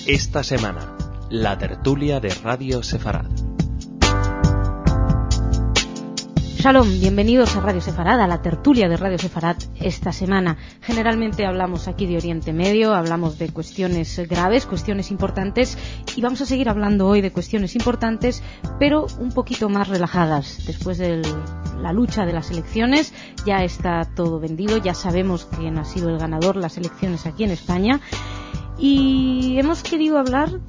Esta semana, la tertulia de Radio Sefarad. Shalom, bienvenidos a Radio Sefarad, a la tertulia de Radio Sefarad esta semana. Generalmente hablamos aquí de Oriente Medio, hablamos de cuestiones graves, cuestiones importantes, y vamos a seguir hablando hoy de cuestiones importantes, pero un poquito más relajadas. Después de la lucha de las elecciones, ya está todo vendido, ya sabemos quién ha sido el ganador las elecciones aquí en España, y hemos querido hablar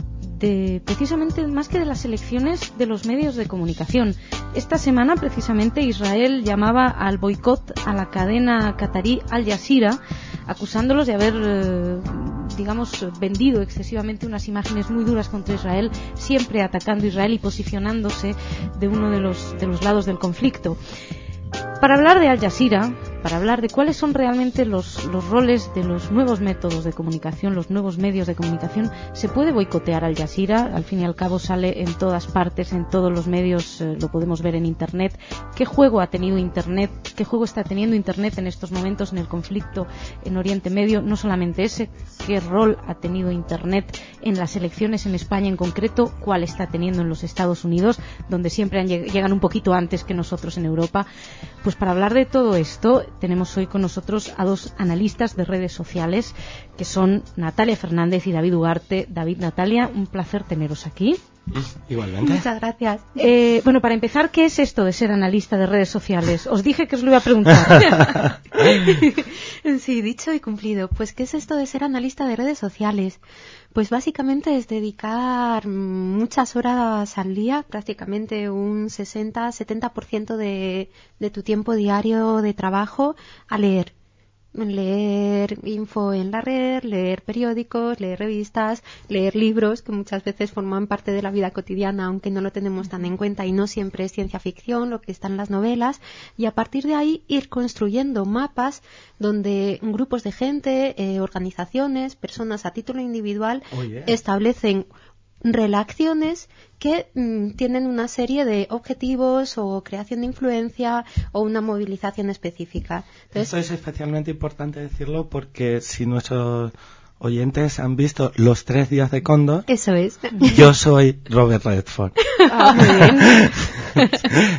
precisamente más que de las elecciones, de los medios de comunicación. Esta semana precisamente Israel llamaba al boicot a la cadena catarí Al Jazeera, acusándolos de haber vendido excesivamente unas imágenes muy duras contra Israel, siempre atacando a Israel y posicionándose de uno de los lados del conflicto. Para hablar de Al Jazeera, para hablar de cuáles son realmente los roles de los nuevos métodos de comunicación, los nuevos medios de comunicación, ¿se puede boicotear Al Jazeera? Al fin y al cabo sale en todas partes, en todos los medios, lo podemos ver en Internet. ¿Qué juego ha tenido Internet? ¿Qué juego está teniendo Internet en estos momentos en el conflicto en Oriente Medio? No solamente ese, ¿qué rol ha tenido Internet en las elecciones en España en concreto? ¿Cuál está teniendo en los Estados Unidos, donde siempre llegan un poquito antes que nosotros en Europa? Pues para hablar de todo esto tenemos hoy con nosotros a dos analistas de redes sociales, que son Natalia Fernández y David Ugarte. David, Natalia, un placer teneros aquí. Igualmente. Muchas gracias. Bueno, para empezar, ¿qué es esto de ser analista de redes sociales? Os dije que os lo iba a preguntar. Sí, dicho y cumplido. Pues, ¿qué es esto de ser analista de redes sociales? Pues básicamente es dedicar muchas horas al día, prácticamente un 60-70% de tu tiempo diario de trabajo a leer info en la red, leer periódicos, leer revistas, leer libros que muchas veces forman parte de la vida cotidiana, aunque no lo tenemos tan en cuenta, y no siempre es ciencia ficción lo que está en las novelas, y a partir de ahí ir construyendo mapas donde grupos de gente, organizaciones, personas a título individual establecen relaciones que tienen una serie de objetivos o creación de influencia o una movilización específica. Entonces, esto es especialmente importante decirlo porque si nuestros oyentes han visto Los 3 días de Cóndor, eso es. Yo soy Robert Redford. Muy bien.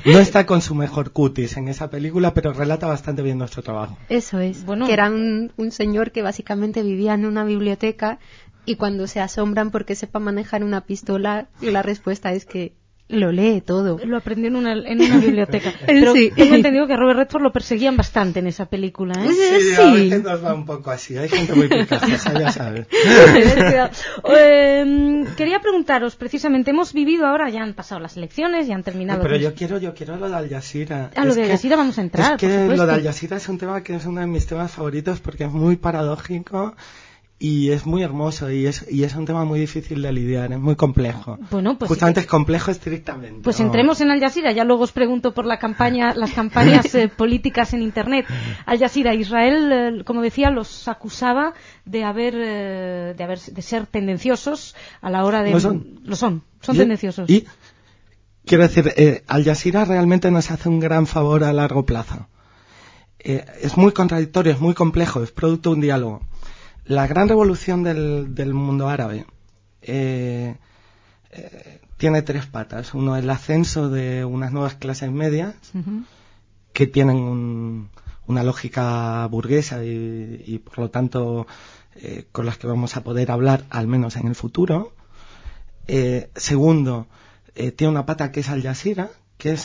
No está con su mejor cutis en esa película, pero relata bastante bien nuestro trabajo. Eso es. Bueno, que era un señor que básicamente vivía en una biblioteca, y cuando se asombran porque sepa manejar una pistola, la respuesta es que lo lee todo. Lo aprendió en una biblioteca. Pero sí. Tengo entendido que a Robert Redford lo perseguían bastante en esa película, ¿eh? Sí, a veces nos va un poco así. Hay gente muy picajosa, ya sabes. Quería preguntaros, precisamente, hemos vivido ahora, ya han pasado las elecciones, ya han terminado... Pero yo quiero lo de Al Jazeera. Lo de Al Jazeera vamos a entrar, es que lo de Al Jazeera es un tema que es uno de mis temas favoritos porque es muy paradójico y es muy hermoso y es un tema muy difícil de lidiar, es muy complejo. Bueno, pues justamente es complejo estrictamente. Pues entremos en Al Jazeera, ya luego os pregunto por las campañas políticas en Internet. Al Jazeera, Israel, como decía, los acusaba de ser tendenciosos a la hora de... Lo son tendenciosos. Y quiero decir, Al Jazeera realmente nos hace un gran favor a largo plazo. Es muy contradictorio, es muy complejo, es producto de un diálogo. La gran revolución del mundo árabe tiene 3 patas. Uno, el ascenso de unas nuevas clases medias que tienen una lógica burguesa y por lo tanto con las que vamos a poder hablar al menos en el futuro. Segundo, tiene una pata que es Al Jazeera. ¿Qué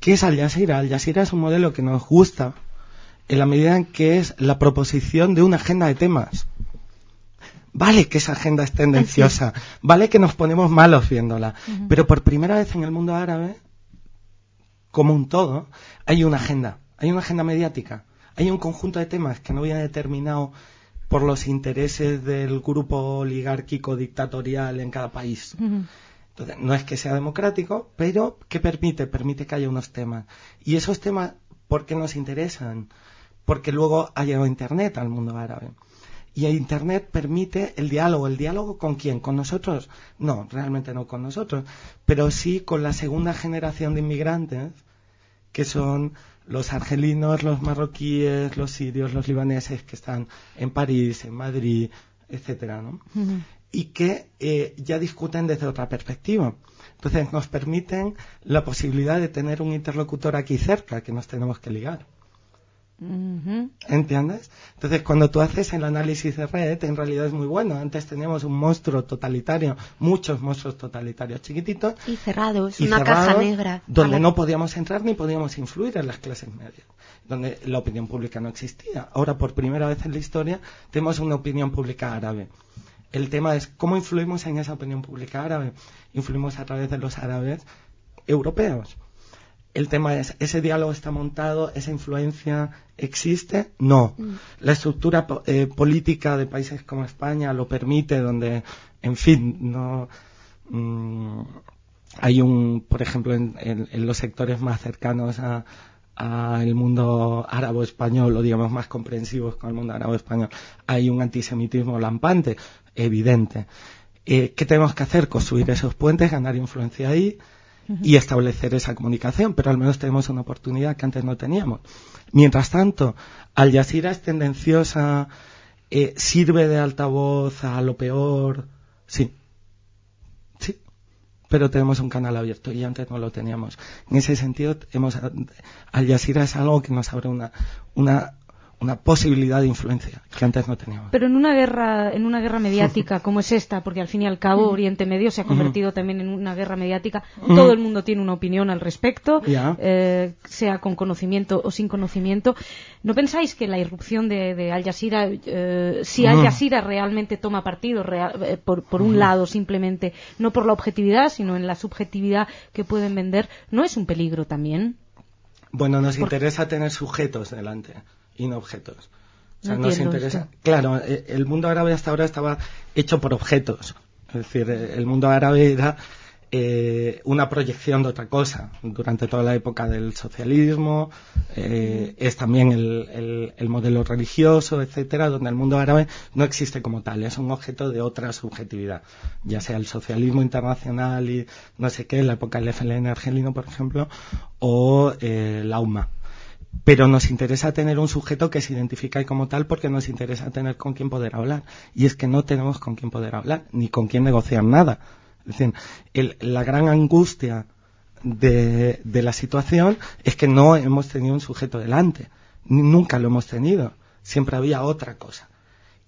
es Al Jazeera? Al Jazeera es un modelo que nos gusta en la medida en que es la proposición de una agenda de temas. Vale que esa agenda es tendenciosa, vale que nos ponemos malos viéndola, pero por primera vez en el mundo árabe, como un todo, hay una agenda mediática, hay un conjunto de temas que no viene determinado por los intereses del grupo oligárquico dictatorial en cada país. Entonces, no es que sea democrático, pero ¿qué permite? Permite que haya unos temas. Y esos temas, ¿por qué nos interesan? Porque luego ha llegado Internet al mundo árabe. Y Internet permite el diálogo. ¿El diálogo con quién? ¿Con nosotros? No, realmente no con nosotros, pero sí con la segunda generación de inmigrantes, que son los argelinos, los marroquíes, los sirios, los libaneses que están en París, en Madrid, etcétera, ¿no? y que ya discuten desde otra perspectiva. Entonces nos permiten la posibilidad de tener un interlocutor aquí cerca que nos tenemos que ligar. Uh-huh. ¿Entiendes? Entonces cuando tú haces el análisis de red, en realidad es muy bueno. Antes teníamos un monstruo totalitario, muchos monstruos totalitarios chiquititos y cerrados, una caja negra donde no podíamos entrar ni podíamos influir en las clases medias, donde la opinión pública no existía. Ahora por primera vez en la historia tenemos una opinión pública árabe. El tema es cómo influimos en esa opinión pública árabe. Influimos a través de los árabes europeos. El tema es, ¿ese diálogo está montado? ¿Esa influencia existe? No. La estructura política de países como España lo permite, donde, en fin, no hay por ejemplo, en los sectores más cercanos al mundo árabo-español, o digamos más comprensivos con el mundo árabo-español, hay un antisemitismo lampante, evidente. ¿Qué tenemos que hacer? Construir esos puentes, ganar influencia ahí, y establecer esa comunicación, pero al menos tenemos una oportunidad que antes no teníamos. Mientras tanto, Al Jazeera es tendenciosa, sirve de altavoz a lo peor, sí, pero tenemos un canal abierto y antes no lo teníamos. En ese sentido, Al Jazeera es algo que nos abre una posibilidad de influencia que antes no teníamos. Pero en una guerra mediática como es esta, porque al fin y al cabo Oriente Medio se ha convertido también en una guerra mediática, todo el mundo tiene una opinión al respecto, sea con conocimiento o sin conocimiento. ¿No pensáis que la irrupción de Al Jazeera, si Al Jazeera realmente toma partido por un lado simplemente, no por la objetividad, sino en la subjetividad que pueden vender, no es un peligro también? Bueno, nos interesa tener sujetos delante y no objetos. O sea, no nos interesa. Esto. Claro, el mundo árabe hasta ahora estaba hecho por objetos. Es decir, el mundo árabe era una proyección de otra cosa. Durante toda la época del socialismo, es también el modelo religioso, etcétera, donde el mundo árabe no existe como tal. Es un objeto de otra subjetividad. Ya sea el socialismo internacional y no sé qué, la época del FLN argelino, por ejemplo, o la UMA. Pero nos interesa tener un sujeto que se identifica como tal porque nos interesa tener con quién poder hablar. Y es que no tenemos con quién poder hablar, ni con quién negociar nada. Es decir, la gran angustia de la situación es que no hemos tenido un sujeto delante. Nunca lo hemos tenido. Siempre había otra cosa.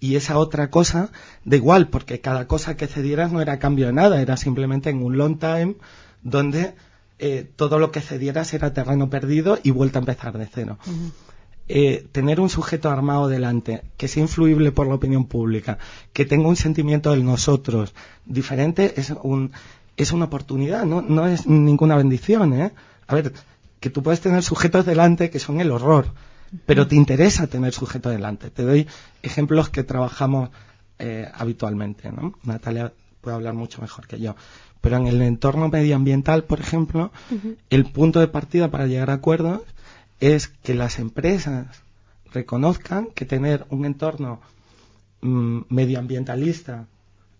Y esa otra cosa, da igual, porque cada cosa que cedieras no era a cambio de nada, era simplemente en un long time donde todo lo que cedieras era terreno perdido y vuelta a empezar de cero. Tener un sujeto armado delante, que sea influible por la opinión pública, que tenga un sentimiento del nosotros diferente, es una oportunidad, no es ninguna bendición, ¿eh? A ver, que tú puedes tener sujetos delante que son el horror, pero te interesa tener sujetos delante. Te doy ejemplos que trabajamos habitualmente, ¿no? Natalia puede hablar mucho mejor que yo. Pero en el entorno medioambiental, por ejemplo, el punto de partida para llegar a acuerdos es que las empresas reconozcan que tener un entorno medioambientalista,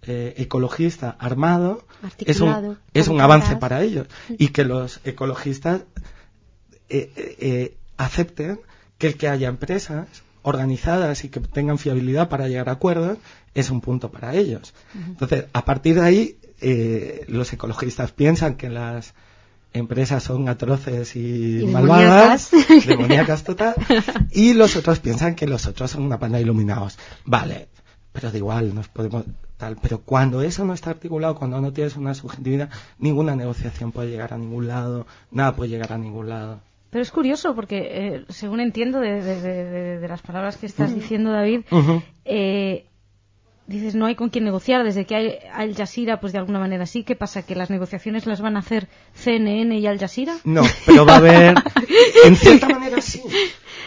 ecologista, armado, es un avance para ellos. Y que los ecologistas acepten que el que haya empresas organizadas y que tengan fiabilidad para llegar a acuerdos es un punto para ellos. Entonces, a partir de ahí, los ecologistas piensan que las empresas son atroces y malvadas, demoníacas total, y los otros piensan que los otros son una panda de iluminados. Vale, pero da igual, nos podemos tal. Pero cuando eso no está articulado, cuando no tienes una subjetividad, ninguna negociación puede llegar a ningún lado, nada puede llegar a ningún lado. Pero es curioso porque, según entiendo de las palabras que estás diciendo, David, dices, no hay con quién negociar. Desde que hay Al Jazeera, pues de alguna manera sí. ¿Qué pasa? ¿Que las negociaciones las van a hacer CNN y Al Jazeera? No, pero va a haber... En cierta manera sí.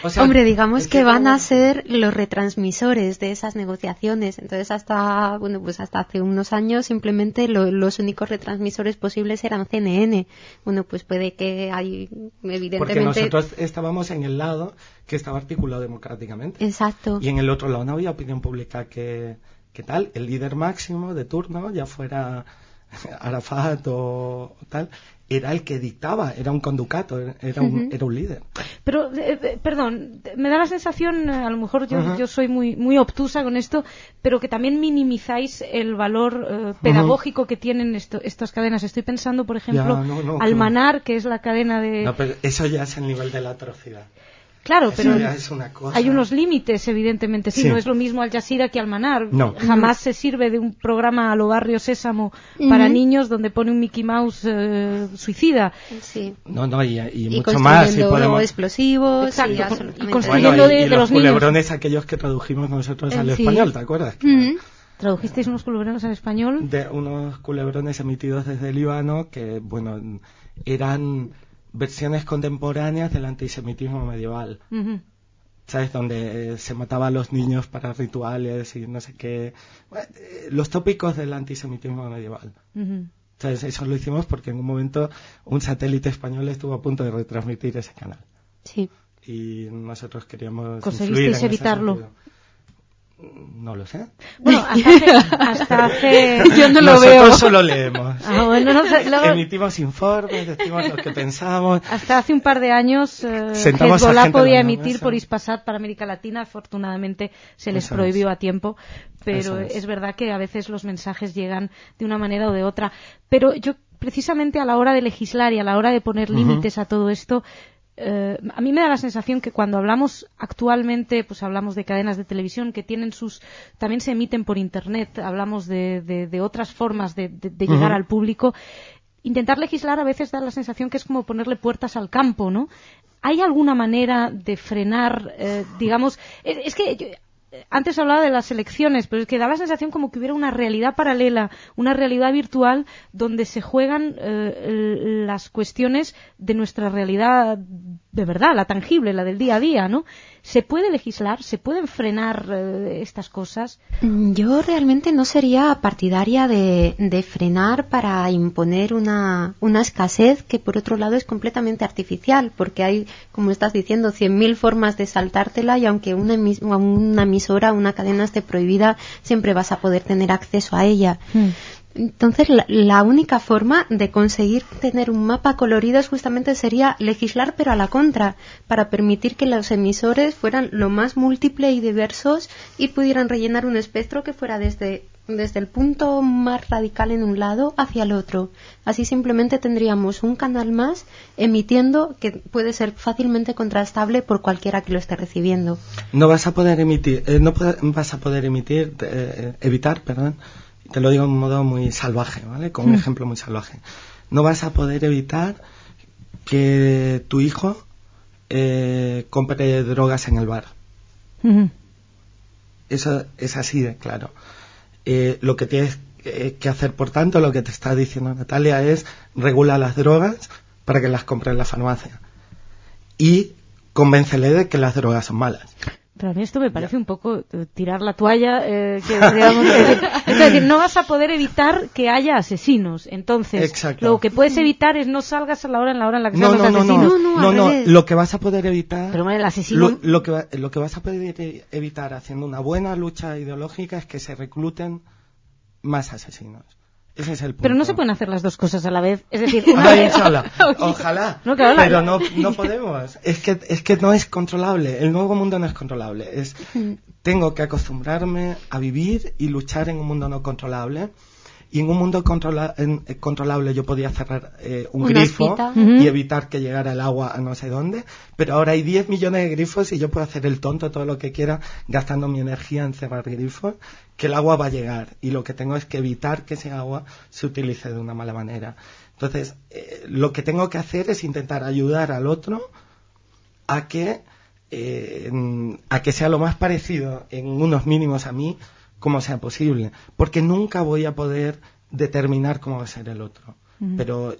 O sea, hombre, digamos que van a ser los retransmisores de esas negociaciones. Entonces, hasta hace unos años, simplemente los únicos retransmisores posibles eran CNN. Bueno, pues puede que hay, evidentemente... Porque nosotros estábamos en el lado que estaba articulado democráticamente. Exacto. Y en el otro lado no había opinión pública que tal, el líder máximo de turno, ya fuera Arafat o tal, era el que dictaba, era un conducato, era un líder. Pero, perdón, me da la sensación, a lo mejor yo soy muy obtusa con esto, pero que también minimizáis el valor pedagógico que tienen estas cadenas. Estoy pensando, por ejemplo, Almanar, que es la cadena de... No, pero eso ya es el nivel de la atrocidad. Claro, eso pero ya es una cosa... hay unos límites, evidentemente. Sí, no es lo mismo Al Jazeera que Almanar. No. Jamás se sirve de un programa a lo Barrio Sésamo para niños donde pone un Mickey Mouse suicida. Sí. No, y mucho construyendo más. Y podemos... explosivos. Exacto, y Bueno, construyendo de los los niños. culebrones aquellos que tradujimos nosotros al español, ¿te acuerdas? ¿Tradujisteis unos culebrones al español? De unos culebrones emitidos desde Líbano que, bueno, eran versiones contemporáneas del antisemitismo medieval. ¿Sabes? Donde se mataba a los niños para rituales y no sé qué. Los tópicos del antisemitismo medieval. ¿Sabes? Eso lo hicimos porque en un momento un satélite español estuvo a punto de retransmitir ese canal. Sí. Y nosotros queríamos ¿conseguisteis evitarlo? No lo sé. Bueno, hasta hace... Yo no lo Nosotros veo. solo leemos. Bueno, Emitimos informes, decimos lo que pensamos. Hasta hace un par de años Hezbollah podía emitir por Hispasat para América Latina. Afortunadamente se les prohibió a tiempo. Pero es verdad que a veces los mensajes llegan de una manera o de otra. Pero yo, precisamente a la hora de legislar y a la hora de poner límites a todo esto... a mí me da la sensación que cuando hablamos actualmente, pues hablamos de cadenas de televisión que tienen también se emiten por internet, hablamos de otras formas de llegar al público. Intentar legislar a veces da la sensación que es como ponerle puertas al campo, ¿no? ¿Hay alguna manera de frenar, digamos, es que antes hablaba de las elecciones, pero es que da la sensación como que hubiera una realidad paralela, una realidad virtual donde se juegan las cuestiones de nuestra realidad de verdad, la tangible, la del día a día, ¿no? ¿Se puede legislar? ¿Se pueden frenar estas cosas? Yo realmente no sería partidaria de frenar para imponer una escasez que por otro lado es completamente artificial, porque hay, como estás diciendo, 100.000 formas de saltártela y aunque una emisora, una cadena esté prohibida, siempre vas a poder tener acceso a ella. Entonces, la única forma de conseguir tener un mapa colorido justamente sería legislar, pero a la contra, para permitir que los emisores fueran lo más múltiples y diversos y pudieran rellenar un espectro que fuera desde el punto más radical en un lado hacia el otro. Así simplemente tendríamos un canal más emitiendo que puede ser fácilmente contrastable por cualquiera que lo esté recibiendo. No vas a poder emitir, evitar, te lo digo de un modo muy salvaje, ¿vale? Con un ejemplo muy salvaje. No vas a poder evitar que tu hijo compre drogas en el bar. Eso es así de claro. Lo que tienes que hacer, por tanto, lo que te está diciendo Natalia es regula las drogas para que las compre en la farmacia. Y convéncele de que las drogas son malas. Pero a mí esto me parece un poco tirar la toalla, es decir, no vas a poder evitar que haya asesinos. Entonces, exacto. Lo que puedes evitar es no salgas en la hora en la que sean los asesinos. No, lo que vas a poder evitar... Pero bueno, el asesino... Lo que vas a poder evitar haciendo una buena lucha ideológica es que se recluten más asesinos. Ese es el punto. Pero no se pueden hacer las dos cosas a la vez. Es decir, ojalá. No, claro, pero no podemos. Es que no es controlable. El nuevo mundo no es controlable. Tengo que acostumbrarme a vivir y luchar en un mundo no controlable. Y en un mundo controlable yo podía cerrar un grifo y evitar que llegara el agua a no sé dónde. Pero ahora hay 10 millones de grifos y yo puedo hacer el tonto todo lo que quiera gastando mi energía en cerrar grifos, que el agua va a llegar. Y lo que tengo es que evitar que ese agua se utilice de una mala manera. Entonces, lo que tengo que hacer es intentar ayudar al otro a que sea lo más parecido en unos mínimos a mí como sea posible, porque nunca voy a poder determinar cómo va a ser el otro.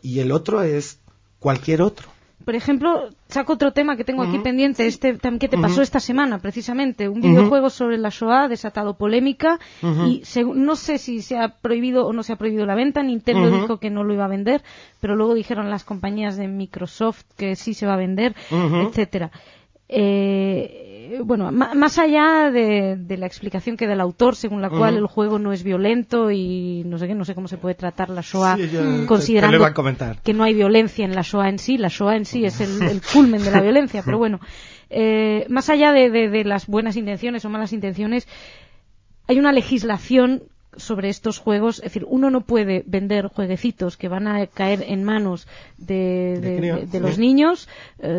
Y el otro es cualquier otro. Por ejemplo, saco otro tema que tengo aquí pendiente, que te pasó esta semana, precisamente, un videojuego sobre la Shoah, desatado polémica, y no sé si se ha prohibido o no se ha prohibido la venta. Nintendo dijo que no lo iba a vender, pero luego dijeron las compañías de Microsoft que sí se va a vender, etcétera. bueno, más allá de la explicación que da el autor, según la cual el juego no es violento y no sé cómo se puede tratar la Shoah, considerando te lo iba a comentar. Que no hay violencia en la Shoah en sí. La Shoah en sí es el culmen de la violencia, pero bueno, más allá de las buenas intenciones o malas intenciones, hay una legislación sobre estos juegos. Es decir, uno no puede vender jueguecitos que van a caer en manos de los niños,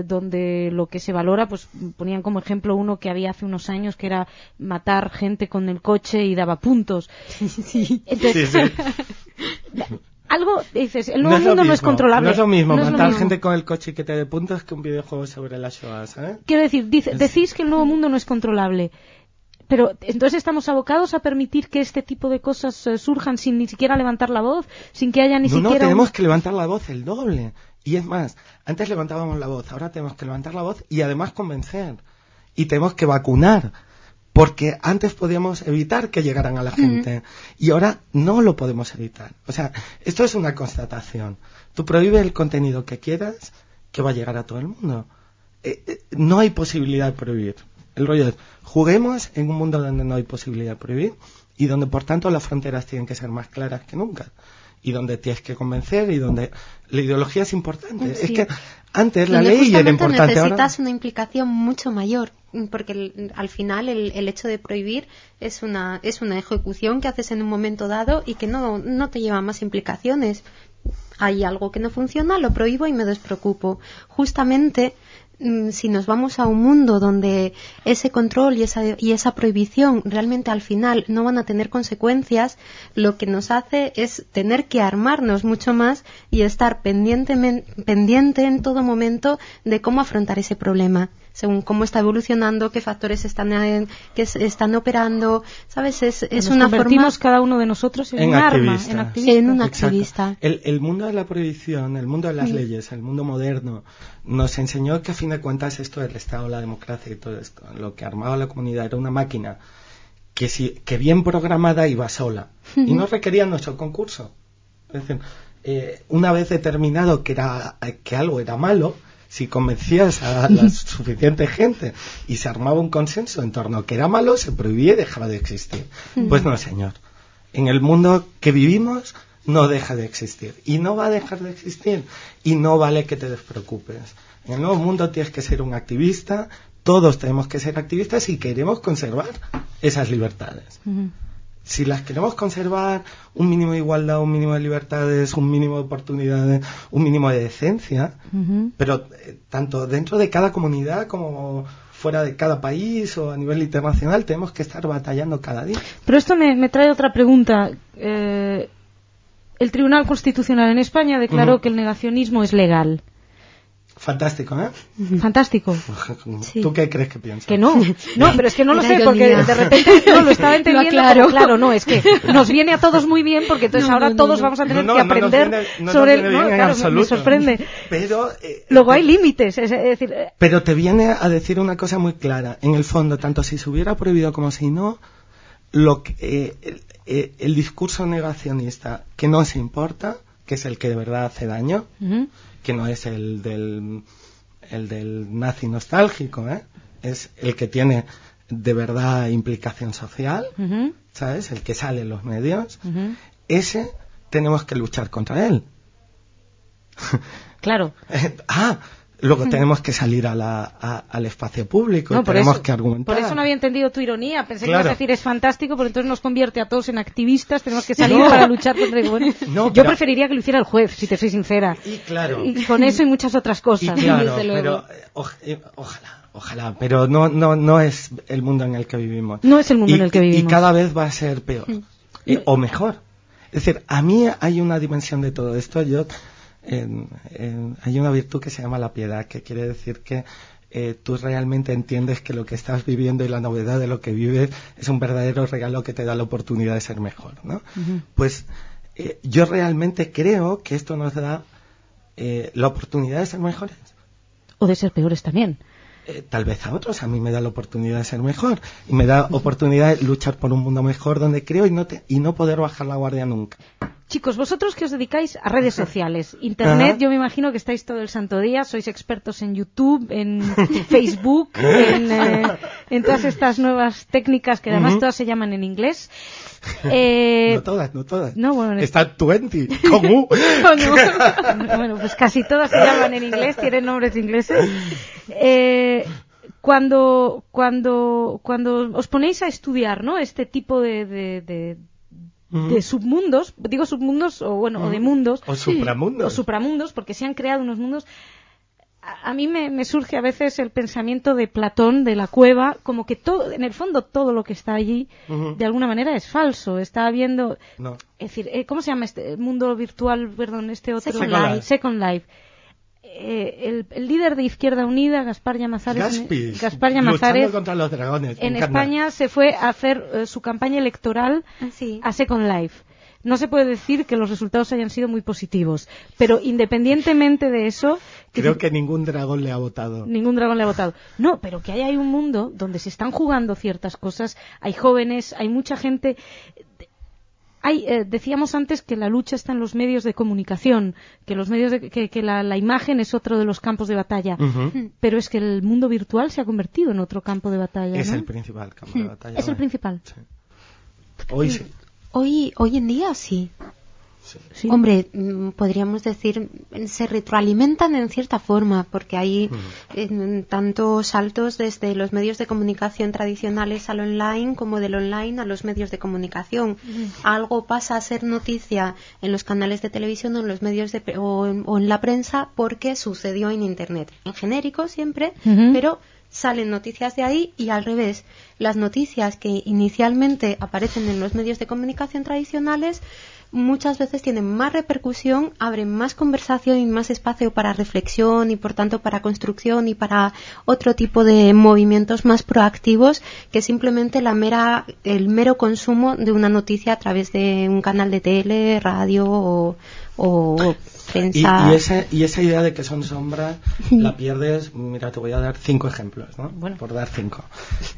donde lo que se valora, pues ponían como ejemplo uno que había hace unos años, que era matar gente con el coche y daba puntos. Entonces, algo, dices, el nuevo mundo no es controlable. No es lo mismo matar gente con el coche y que te dé puntos que un videojuego sobre la Shoah, ¿sabes? Quiero decir, decís que el nuevo mundo no es controlable. Pero entonces estamos abocados a permitir que este tipo de cosas surjan sin ni siquiera levantar la voz, sin que haya ni siquiera... No, tenemos que levantar la voz el doble. Y es más, antes levantábamos la voz, ahora tenemos que levantar la voz y además convencer. Y tenemos que vacunar. Porque antes podíamos evitar que llegaran a la gente. Y ahora no lo podemos evitar. O sea, esto es una constatación. Tú prohíbes el contenido que quieras, que va a llegar a todo el mundo. No hay posibilidad de prohibir. El rollo es, juguemos en un mundo donde no hay posibilidad de prohibir y donde, por tanto, las fronteras tienen que ser más claras que nunca. Y donde tienes que convencer y donde la ideología es importante. Sí. Es que antes la ley era importante. Necesitas una implicación mucho mayor, porque al final el hecho de prohibir es una ejecución que haces en un momento dado y que no te lleva a más implicaciones. Hay algo que no funciona, lo prohíbo y me despreocupo. Justamente, si nos vamos a un mundo donde ese control y esa prohibición realmente al final no van a tener consecuencias, lo que nos hace es tener que armarnos mucho más y estar pendiente en todo momento de cómo afrontar ese problema, según cómo está evolucionando, qué factores están operando, ¿sabes? Es una convertimos cada uno de nosotros en un arma, en un activista. El mundo de la prohibición, el mundo de las leyes, el mundo moderno, nos enseñó que a fin de cuentas esto del Estado, la democracia y todo esto, lo que armaba la comunidad era una máquina que bien programada iba sola y no requería nuestro concurso. Es decir, una vez determinado que algo era malo, si convencías a la suficiente gente y se armaba un consenso en torno a que era malo, se prohibía y dejaba de existir. Pues no, señor. En el mundo que vivimos no deja de existir. Y no va a dejar de existir. Y no vale que te despreocupes. En el nuevo mundo tienes que ser un activista. Todos tenemos que ser activistas si queremos conservar esas libertades. Si las queremos conservar, un mínimo de igualdad, un mínimo de libertades, un mínimo de oportunidades, un mínimo de decencia, pero tanto dentro de cada comunidad como fuera de cada país o a nivel internacional, tenemos que estar batallando cada día. Pero esto me trae otra pregunta. El Tribunal Constitucional en España declaró que el negacionismo es legal. Fantástico, ¿eh? Fantástico. ¿Tú qué crees que piensas? Que no, pero es que no lo sé, porque de repente lo estaba entendiendo. Claro, no, es que nos viene a todos muy bien, porque entonces ahora todos vamos a tener que aprender sobre el... Claro, me sorprende. Pero... luego hay límites, es decir... Pero te viene a decir una cosa muy clara. En el fondo, tanto si se hubiera prohibido como si no, el discurso negacionista que no se importa, que es el que de verdad hace daño, que no es el del nazi nostálgico, es el que tiene de verdad implicación social, ¿sabes? El que sale en los medios, ese tenemos que luchar contra él. Claro. Luego tenemos que salir al espacio público y tenemos que argumentar. Por eso no había entendido tu ironía. Pensé que ibas a decir es fantástico, pero entonces nos convierte a todos en activistas. Tenemos que salir para luchar contra el... Yo preferiría que lo hiciera el juez, si te soy sincera. Y con eso y muchas otras cosas. Pero ojalá. Pero no es el mundo en el que vivimos. No es el mundo en el que vivimos. Y cada vez va a ser peor. O mejor. Es decir, a mí hay una dimensión de todo esto. Hay una virtud que se llama la piedad, que quiere decir que tú realmente entiendes que lo que estás viviendo y la novedad de lo que vives es un verdadero regalo que te da la oportunidad de ser mejor, ¿no? Pues yo realmente creo que esto nos da la oportunidad de ser mejores. O de ser peores también. Tal vez a otros. A mí me da la oportunidad de ser mejor y me da oportunidad de luchar por un mundo mejor donde creo y no poder bajar la guardia nunca. Chicos, vosotros que os dedicáis a redes sociales, Internet, yo me imagino que estáis todo el santo día, sois expertos en YouTube, en Facebook, en todas estas nuevas técnicas que además todas se llaman en inglés. No todas. No, bueno, está 20, con U. Bueno, pues casi todas se llaman en inglés, tienen nombres ingleses. Cuando os ponéis a estudiar, ¿no? Este tipo de submundos, digo submundos o de mundos. O supramundos. O supramundos, porque se han creado unos mundos. A mí me surge a veces el pensamiento de Platón, de la cueva, como que todo, en el fondo todo lo que está allí, de alguna manera es falso. Está habiendo... No. Es decir, ¿cómo se llama este mundo virtual, perdón, este otro? Second Life. El líder de Izquierda Unida, Gaspar Llamazares, luchando contra los dragones, en España se fue a hacer su campaña electoral a Second Life. No se puede decir que los resultados hayan sido muy positivos, pero independientemente de eso... Creo que ningún dragón le ha votado. No, pero que hay un mundo donde se están jugando ciertas cosas, hay jóvenes, hay mucha gente... decíamos antes que la lucha está en los medios de comunicación, que los medios que la imagen es otro de los campos de batalla, pero es que el mundo virtual se ha convertido en otro campo de batalla. Es ¿no? el principal campo de batalla. Es el principal. Sí. Hoy sí. Hoy en día sí. Sí. Hombre, podríamos decir, se retroalimentan en cierta forma, porque hay tantos saltos desde los medios de comunicación tradicionales al online, como del online a los medios de comunicación. Algo pasa a ser noticia en los canales de televisión o en los medios o en la prensa porque sucedió en Internet. En genérico siempre, pero salen noticias de ahí y al revés. Las noticias que inicialmente aparecen en los medios de comunicación tradicionales muchas veces tienen más repercusión, abren más conversación y más espacio para reflexión y por tanto para construcción y para otro tipo de movimientos más proactivos que simplemente el mero consumo de una noticia a través de un canal de tele, radio o prensa. Y esa idea de que son sombras la pierdes. Mira, te voy a dar 5 ejemplos, ¿no? Bueno, por dar 5.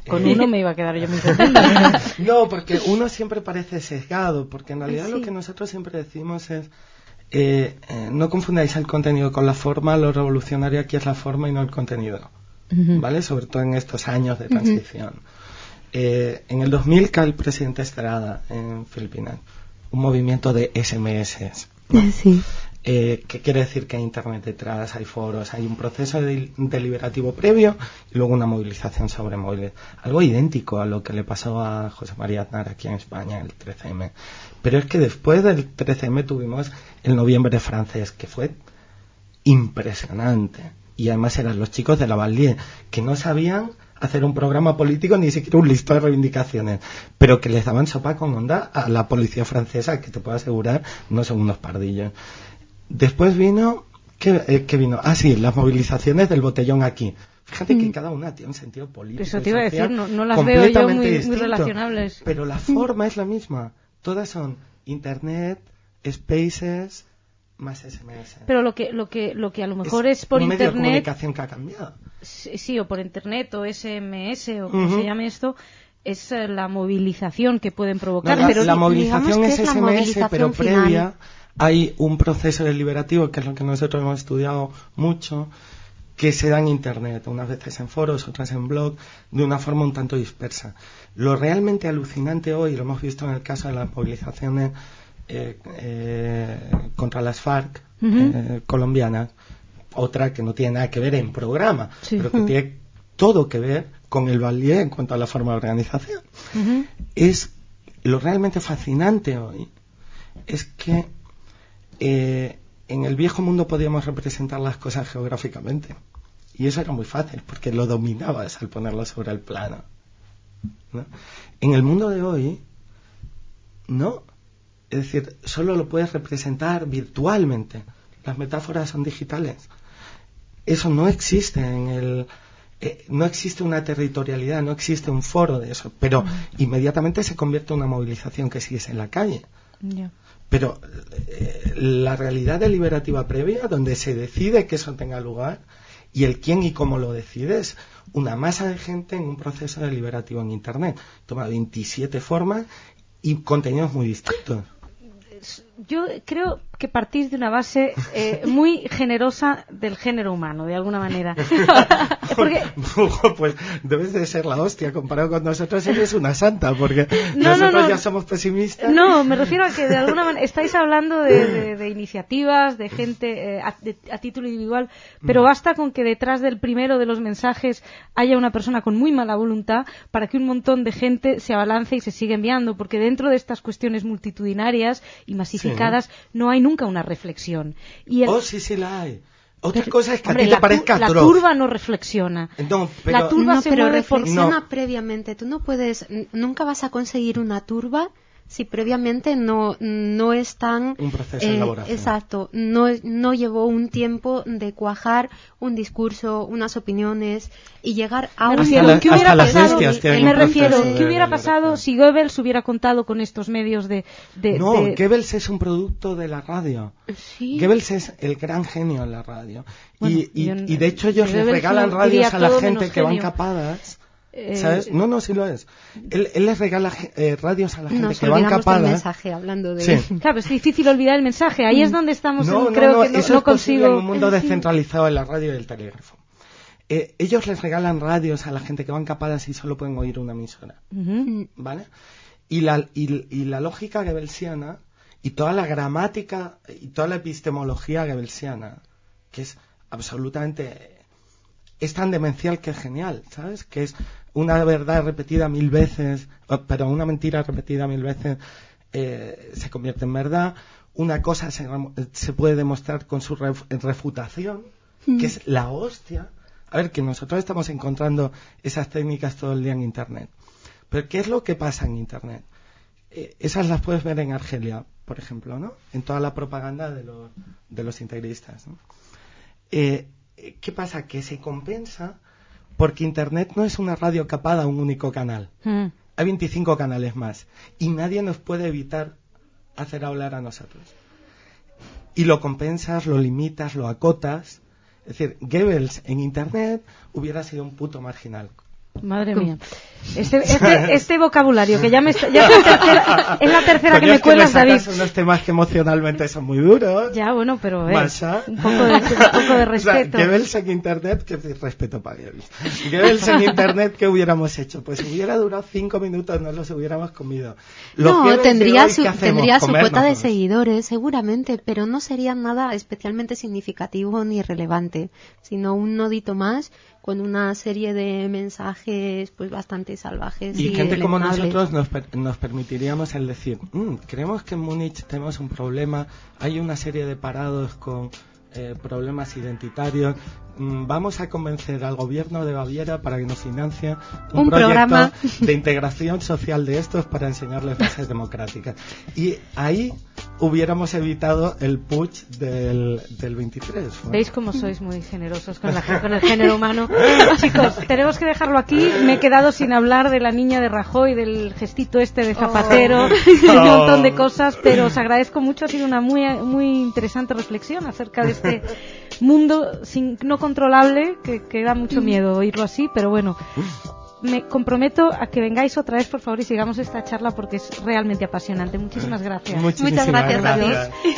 Con uno me iba a quedar yo muy contenta. No, porque uno siempre parece sesgado, porque en realidad lo que nosotros siempre decimos es no confundáis el contenido con la forma. Lo revolucionario aquí es la forma y no el contenido, ¿vale? Sobre todo en estos años de transición. En el 2000 cae el presidente Estrada en Filipinas, un movimiento de SMS, ¿no? Sí. ¿Qué quiere decir? Que hay internet detrás, hay foros, hay un proceso deliberativo previo y luego una movilización sobre móviles. Algo idéntico a lo que le pasó a José María Aznar aquí en España, el 13M. Pero es que después del 13M tuvimos el noviembre francés, que fue impresionante. Y además eran los chicos de la Vallier, que no sabían hacer un programa político, ni siquiera un listado de reivindicaciones, pero que les daban sopa con onda a la policía francesa, que te puedo asegurar no son unos pardillos. Después vino, ¿qué vino? Las movilizaciones del botellón aquí. Fíjate que cada una tiene un sentido político. Eso te iba a decir, no las veo yo muy relacionables. Pero la forma es la misma. Todas son Internet, Spaces, más SMS. Pero lo que a lo mejor es por un medio Internet... de comunicación que ha cambiado. Sí, o por Internet, o SMS, o como se llame esto... es la movilización que pueden provocar. No, pero la movilización es la SMS, movilización pero final. previa hay un proceso deliberativo, que es lo que nosotros hemos estudiado mucho, que se da en Internet, unas veces en foros, otras en blog, de una forma un tanto dispersa. Lo realmente alucinante hoy, lo hemos visto en el caso de las movilizaciones contra las FARC colombianas, otra que no tiene nada que ver en programa, pero que tiene todo que ver con el Vallier en cuanto a la forma de organización. Es lo realmente fascinante hoy, es que en el viejo mundo podíamos representar las cosas geográficamente, y eso era muy fácil porque lo dominabas al ponerlo sobre el plano, ¿no? En el mundo de hoy no, es decir, solo lo puedes representar virtualmente. Las metáforas son digitales. Eso no existe en el no existe una territorialidad, no existe un foro de eso, pero inmediatamente se convierte en una movilización que sigues en la calle. Pero la realidad deliberativa previa, donde se decide que eso tenga lugar, y el quién y cómo lo decide, es una masa de gente en un proceso deliberativo en Internet. Toma 27 formas y contenidos muy distintos. yo creo que partís de una base muy generosa del género humano, de alguna manera. Porque... Pues debes de ser la hostia, comparado con nosotros eres una santa, porque nosotros ya somos pesimistas. No, me refiero a que de alguna manera estáis hablando de iniciativas, de gente a título individual, pero basta con que detrás del primero de los mensajes haya una persona con muy mala voluntad para que un montón de gente se abalance y se siga enviando, porque dentro de estas cuestiones multitudinarias y masificadas no hay nunca una reflexión. Y sí la hay. Otra cosa es que a ti te parezca atroz. La turba no reflexiona. La turba se mueve reflexiona previamente. Tú no puedes, nunca vas a conseguir una turba si previamente no están... Un proceso de elaboración. Exacto. No llevó un tiempo de cuajar un discurso, unas opiniones y llegar a un... ¿Qué hubiera pasado? Me refiero, ¿qué hubiera pasado si Goebbels hubiera contado con estos medios de... Goebbels es un producto de la radio. Sí. Goebbels es el gran genio de la radio. Bueno, y de hecho ellos les regalan radios a la gente que van capadas... ¿Sabes? Sí lo es. Él les regala radios a la gente que van capadas. Del mensaje, hablando de... Sí. Claro, es difícil olvidar el mensaje. Ahí es donde estamos. Creo que eso no consigo. En un mundo descentralizado en la radio y el telégrafo. Ellos les regalan radios a la gente que van capadas y solo pueden oír una emisora. ¿Vale? Y la lógica goebbelsiana y toda la gramática y toda la epistemología goebbelsiana, que es absolutamente... es tan demencial que es genial, ¿sabes? Que es una verdad repetida 1000 veces, pero una mentira repetida 1000 veces se convierte en verdad. Una cosa se puede demostrar con su refutación, que es la hostia. A ver, que nosotros estamos encontrando esas técnicas todo el día en Internet. Pero ¿qué es lo que pasa en Internet? Esas las puedes ver en Argelia, por ejemplo, ¿no? En toda la propaganda de los integristas, ¿no? ¿Qué pasa? Que se compensa porque Internet no es una radio capada a un único canal. Hay 25 canales más y nadie nos puede evitar hacer hablar a nosotros. Y lo compensas, lo limitas, lo acotas. Es decir, Goebbels en Internet hubiera sido un puto marginal. Madre mía. Este vocabulario que es la tercera que me cuelas, David. Unos temas que emocionalmente son muy duros. Ya, bueno, pero un poco de respeto. O sea, Goebbels en Internet, que respeto para Goebbels. Goebbels en Internet, ¿qué hubiéramos hecho? Pues hubiera durado 5 minutos, nos los hubiéramos comido. Tendría su cuota de seguidores, seguramente, pero no sería nada especialmente significativo ni relevante, sino un nodito más con una serie de mensajes pues bastante salvajes y gente como nosotros nos permitiríamos el decir, creemos que en Múnich tenemos un problema, hay una serie de parados con problemas identitarios, vamos a convencer al gobierno de Baviera para que nos financie un programa de integración social de estos para enseñarles bases democráticas. Y ahí hubiéramos evitado el putsch del 23. ¿No? ¿Veis cómo sois muy generosos con el género humano? Chicos, tenemos que dejarlo aquí. Me he quedado sin hablar de la niña de Rajoy, del gestito de Zapatero, de un montón de cosas, pero os agradezco mucho. Ha sido una muy, muy interesante reflexión acerca de este mundo no controlable que da mucho miedo oírlo así, pero bueno, me comprometo a que vengáis otra vez, por favor, y sigamos esta charla porque es realmente apasionante. Muchísimas gracias. Muchas gracias, David.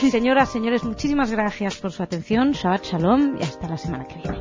Señoras, señores, muchísimas gracias por su atención. Shabbat Shalom y hasta la semana que viene.